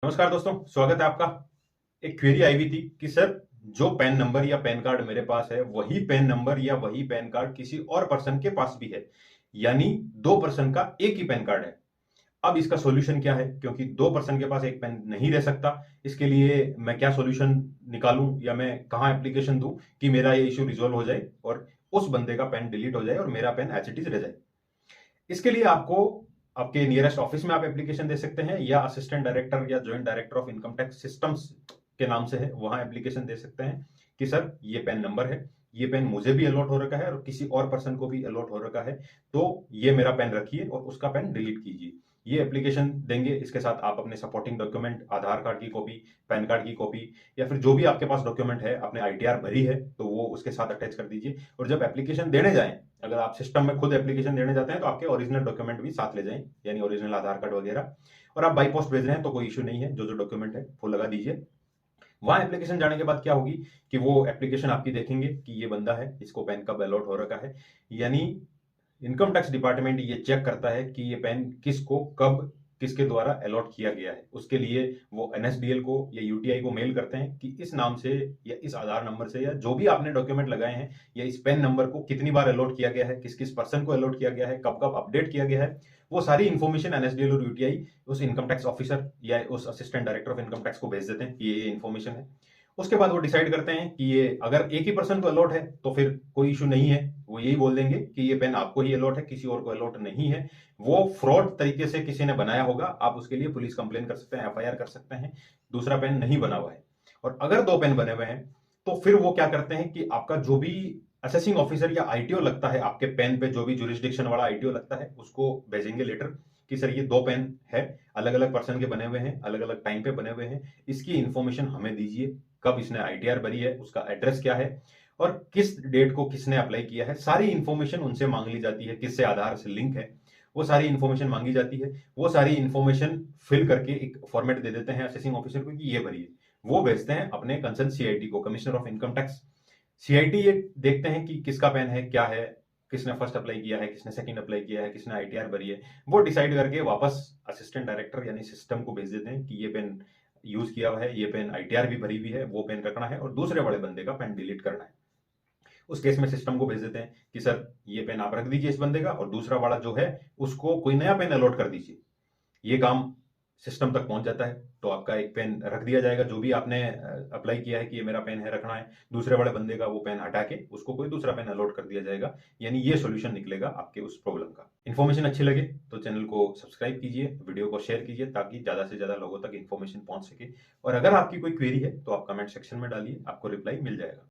नमस्कार दोस्तों, स्वागत है आपका। एक क्वेरी आई हुई थी कि सर, जो पैन नंबर या पैन कार्ड मेरे पास है वही पैन नंबर या वही पैन कार्ड किसी और पर्सन के पास भी है, यानी दो पर्सन का एक ही पैन कार्ड है। अब इसका सॉल्यूशन क्या है? क्योंकि दो पर्सन के पास एक पैन नहीं रह सकता। इसके लिए मैं क्या सॉल्यूशन निकालूं या मैं कहां एप्लीकेशन दूं कि मेरा ये इश्यू रिजॉल्व हो जाए और उस बंदे का पैन डिलीट हो जाए और मेरा पैन एज इट इज रह जाए। इसके लिए आपको आपके नियरेस्ट ऑफिस में आप एप्लीकेशन दे सकते हैं, या असिस्टेंट डायरेक्टर या joint director of income tax systems के नाम से है, वहां एप्लीकेशन दे सकते हैं कि सर, ये पैन नंबर है, ये पेन मुझे भी अलॉट हो रखा है और किसी और पर्सन को भी अलॉट हो रखा है, तो ये मेरा पेन रखिए और उसका पेन डिलीट कीजिए। ये एप्लीकेशन देंगे, इसके साथ आप अपने सपोर्टिंग डॉक्यूमेंट, आधार कार्ड की कॉपी, पैन कार्ड की कॉपी, या फिर जो भी आपके पास डॉक्यूमेंट है, आपने आईटीआर भरी है तो वो उसके साथ अटैच कर दीजिए। और जब एप्लीकेशन देने जाएं, अगर आप सिस्टम में खुद एप्लीकेशन देने जाते हैं तो आपके ओरिजिनल डॉक्यूमेंट भी साथ ले जाएं, यानी ओरिजिनल आधार कार्ड वगैरह। और आप बाई पोस्ट भेज रहे हैं तो कोई इश्यू नहीं है, जो जो डॉक्यूमेंट है वो लगा दीजिए। वहां एप्लीकेशन जाने के बाद क्या होगी कि वो एप्लीकेशन आपकी देखेंगे कि ये बंदा है, इसको पैन कब अलॉट हो रखा है, यानी इनकम टैक्स डिपार्टमेंट ये चेक करता है कि ये पैन किसको कब किसके द्वारा अलॉट किया गया है। उसके लिए वो एनएसडीएल को या यूटीआई को मेल करते हैं कि इस नाम से या इस आधार नंबर से या जो भी आपने डॉक्यूमेंट लगाए हैं या इस पेन नंबर को कितनी बार अलॉट किया गया है, किस किस पर्सन को अलॉट किया गया है, कब कब अपडेट किया गया है। वो सारी इन्फॉर्मेशन एनएसडीएल और यूटीआई उस इनकम टैक्स ऑफिसर या उस assistant director of income tax को भेज देते हैं कि ये इन्फॉर्मेशन है। उसके बाद वो डिसाइड करते हैं कि ये अगर एक ही पर्सन को अलॉट है तो फिर कोई इशू नहीं है, वो यही बोल देंगे कि ये पेन आपको ही अलॉट है, किसी और को अलॉट नहीं है। वो फ्रॉड तरीके से किसी ने बनाया होगा, आप उसके लिए पुलिस कंप्लेन कर सकते हैं, एफआईआर कर सकते हैं। दूसरा पेन नहीं बना हुआ है। और अगर दो पेन बने हुए हैं तो फिर वो क्या करते हैं कि आपका जो भी असेसिंग ऑफिसर या आईटीओ लगता है आपके पेन पे, जो भी जुरिस्डिक्शन वाला आईटीओ लगता है, उसको भेजेंगे लेटर कि सर, ये दो पेन है, अलग अलग पर्सन के बने हुए हैं, अलग अलग टाइम पे बने हुए हैं, इसकी इंफॉर्मेशन हमें दीजिए। कब इसने आईटीआर भरी है, उसका एड्रेस क्या है और किस डेट को किसने अप्लाई किया है, सारी इंफॉर्मेशन उनसे मांग ली जाती है। किससे आधार से लिंक है, वो सारी इंफॉर्मेशन मांगी जाती है। वो सारी इंफॉर्मेशन फिल करके एक फॉर्मेट दे देते हैं असेसिंग ऑफिसर को कि ये भरिए। वो भेजते हैं अपने कंसर्न सीआईटी को, commissioner of income tax. CIT ये देखते हैं कि किसका पेन है, क्या है, किसने फर्स्ट अप्लाई किया है, किसने सेकंड अप्लाई किया है, किसने आईटीआर भरी है। वो डिसाइड करके वापस असिस्टेंट डायरेक्टर यानी सिस्टम को भेज देते हैं कि ये पेन यूज किया हुआ है, ये पेन आईटीआर भी भरी हुई है, वो पेन रखना है और दूसरे वाले बंदे का पेन डिलीट करना है। उस केस में सिस्टम को भेज देते हैं कि सर, ये पेन आप रख दीजिए इस बंदे का और दूसरा वाला जो है उसको कोई नया पेन अलॉट कर दीजिए। ये काम सिस्टम तक पहुंच जाता है तो आपका एक पेन रख दिया जाएगा, जो भी आपने अप्लाई किया है कि ये मेरा पेन है, रखना है। दूसरे वाले बंदे का वो पेन हटा के उसको कोई दूसरा पेन अलॉट कर दिया जाएगा। यानी ये सॉल्यूशन निकलेगा आपके उस प्रॉब्लम का। इन्फॉर्मेशन अच्छी लगे तो चैनल को सब्सक्राइब कीजिए, वीडियो को शेयर कीजिए ताकि ज्यादा से ज्यादा लोगों तक इन्फॉर्मेशन पहुंच सके। और अगर आपकी कोई क्वेरी है तो आप कमेंट सेक्शन में डालिए, आपको रिप्लाई मिल जाएगा।